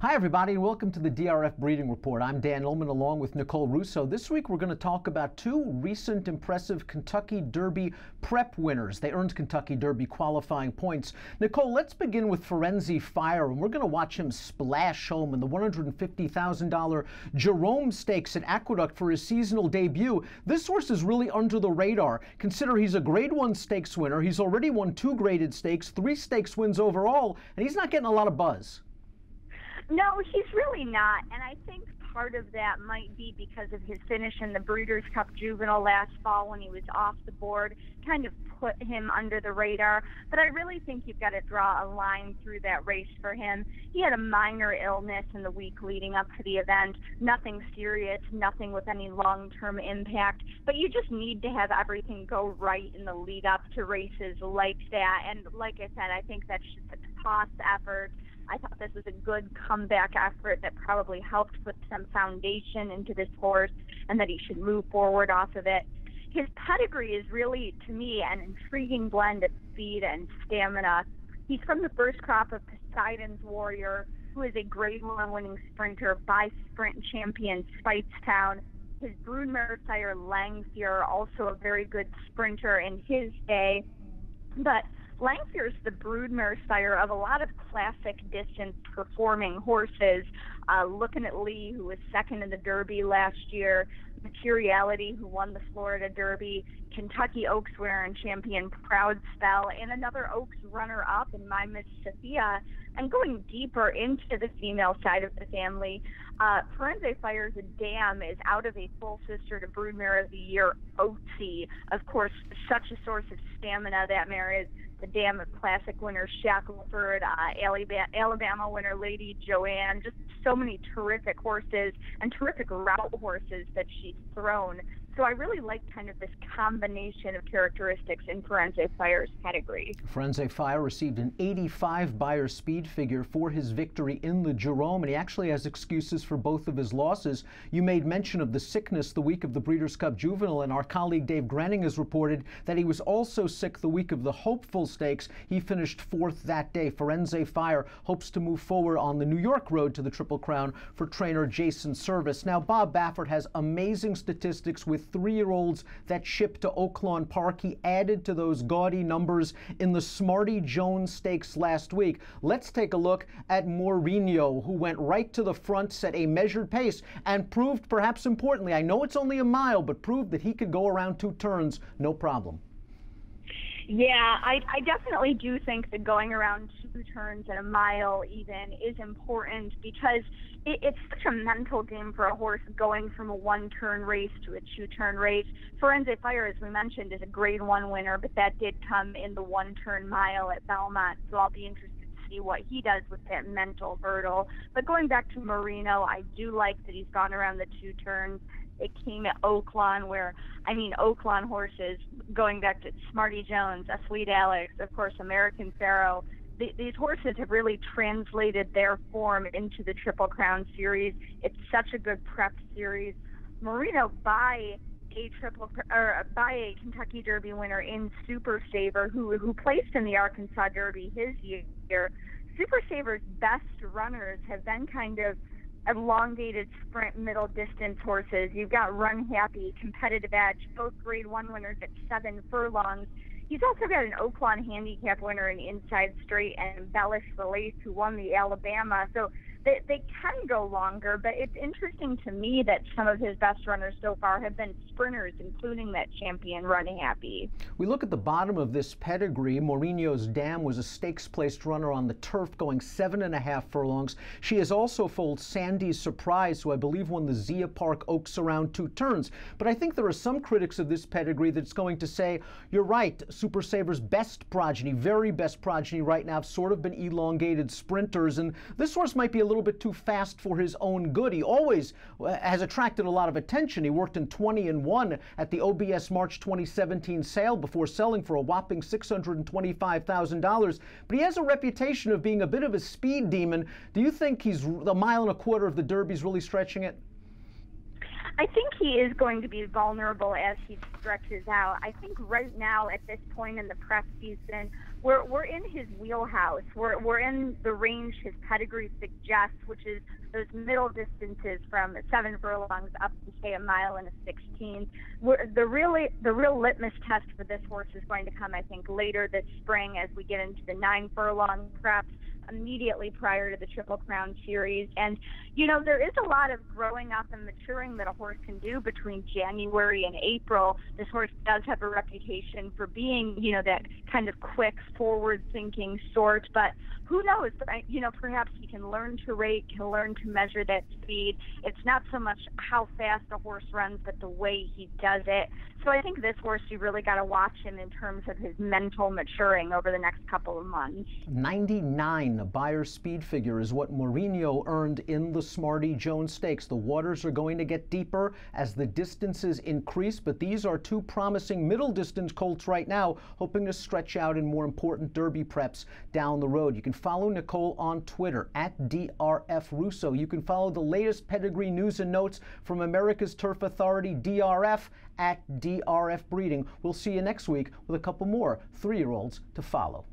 Hi, everybody, and welcome to the DRF Breeding Report. I'm Dan Illman along with Nicole Russo. This week, we're going to talk about two recent impressive Kentucky Derby prep winners. They earned Kentucky Derby qualifying points. Nicole, let's begin with Firenze Fire, and we're going to watch him splash home in the $150,000 Jerome Stakes at Aqueduct for his seasonal debut. This horse is really under the radar. Consider he's a Grade 1 stakes winner. He's already won 2 graded stakes, 3 stakes wins overall, and he's not getting a lot of buzz. No, he's really not, and I think part of that might be because of his finish in the Breeders' Cup Juvenile last fall when he was off the board, kind of put him under the radar. But I really think you've got to draw a line through that race for him. He had a minor illness in the week leading up to the event, nothing serious, nothing with any long-term impact, but you just need to have everything go right in the lead up to races like that. And like I said, I think that's just a toss effort. I thought this was a good comeback effort that probably helped put some foundation into this horse and that he should move forward off of it. His pedigree is really, to me, an intriguing blend of speed and stamina. He's from the first crop of Poseidon's Warrior, who is a Grade 1 winning sprinter by sprint champion Speightstown. His broodmare sire Langfear, also a very good sprinter in his day. But Langfear is the broodmare sire of a lot of classic distance performing horses. Looking at Lee, who was second in the Derby last year, Materiality, who won the Florida Derby, Kentucky Oaks winner and champion Proud Spell, and another Oaks runner-up in My Miss Sophia. And going deeper into the female side of the family, Firenze Fire's Dam is out of a full sister to Broodmare of the Year, Otzi. Of course, such a source of stamina that mare is. The Dam of Classic winner Shackleford, Alabama winner Lady Joanne, just so many terrific horses and terrific route horses that she's thrown. So I really like kind of this combination of characteristics in Firenze Fire's pedigree. Firenze Fire received an 85 Beyer speed figure for his victory in the Jerome, and he actually has excuses for both of his losses. You made mention of the sickness the week of the Breeders' Cup Juvenile, and our colleague Dave Granning has reported that he was also sick the week of the Hopeful Stakes. He finished 4th that day. Firenze Fire hopes to move forward on the New York road to the Triple Crown for trainer Jason Service. Now, Bob Baffert has amazing statistics with 3-year-olds that shipped to Oaklawn Park. He added to those gaudy numbers in the Smarty Jones Stakes last week. Let's take a look at Mourinho, who went right to the front, set a measured pace, and proved, perhaps importantly, I know it's only a mile, but proved that he could go around 2 turns, no problem. Yeah, I definitely do think that going around 2 turns and a mile even is important because it's such a mental game for a horse going from a 1-turn race to a 2-turn race. Firenze Fire, as we mentioned, is a Grade 1 winner, but that did come in the 1-turn mile at Belmont, so I'll be interested to see what he does with that mental hurdle. But going back to Mourinho, I do like that he's gone around the 2 turns. It came at Oaklawn, where, I mean, Oaklawn horses, going back to Smarty Jones, A Sweet Alex, of course, American Pharaoh, these horses have really translated their form into the Triple Crown series. It's such a good prep series. Mourinho, by a Kentucky Derby winner in Super Saver, who placed in the Arkansas Derby his year. Super Saver's best runners have been kind of elongated sprint middle distance horses. You've got Run Happy, Competitive Edge, both Grade 1 winners at 7 furlongs. He's also got an Oaklawn handicap winner in Inside Straight and Embellish the Lace, who won the Alabama. So they can go longer, but it's interesting to me that some of his best runners so far have been sprinters, including that champion Run Happy. We look at the bottom of this pedigree. Mourinho's Dam was a stakes-placed runner on the turf, going 7.5 furlongs. She has also foaled Sandy's Surprise, who I believe won the Zia Park Oaks around 2 turns. But I think there are some critics of this pedigree that's going to say, you're right, Super Saver's best progeny, very best progeny right now, have sort of been elongated sprinters, and this horse might be a little bit too fast for his own good. He always has attracted a lot of attention. He worked in 20-1 at the OBS March 2017 sale before selling for a whopping $625,000. But he has a reputation of being a bit of a speed demon. Do you think he's a mile and a quarter of the Derby's really stretching it? I think he is going to be vulnerable as he stretches out. I think right now, at this point in the prep season, we're in his wheelhouse. We're in the range his pedigree suggests, which is those middle distances from 7 furlongs up to, say, a mile and a 16. The real litmus test for this horse is going to come, I think, later this spring as we get into the 9 furlong preps, immediately prior to the Triple Crown Series. And, you know, there is a lot of growing up and maturing that a horse can do between January and April. This horse does have a reputation for being, you know, that kind of quick, forward-thinking sort, but who knows? You know, perhaps he can learn to rate, can learn to measure that speed. It's not so much how fast a horse runs, but the way he does it. So I think this horse, you really got to watch him in terms of his mental maturing over the next couple of months. 99 Beyer speed figure is what Mourinho earned in the Smarty Jones Stakes. The waters are going to get deeper as the distances increase, but these are two promising middle distance colts right now, hoping to stretch out in more important Derby preps down the road. You can follow Nicole on Twitter at DRF Russo. You can follow the latest pedigree news and notes from America's Turf Authority, DRF, at DRF Breeding. We'll see you next week with a couple more 3-year-olds to follow.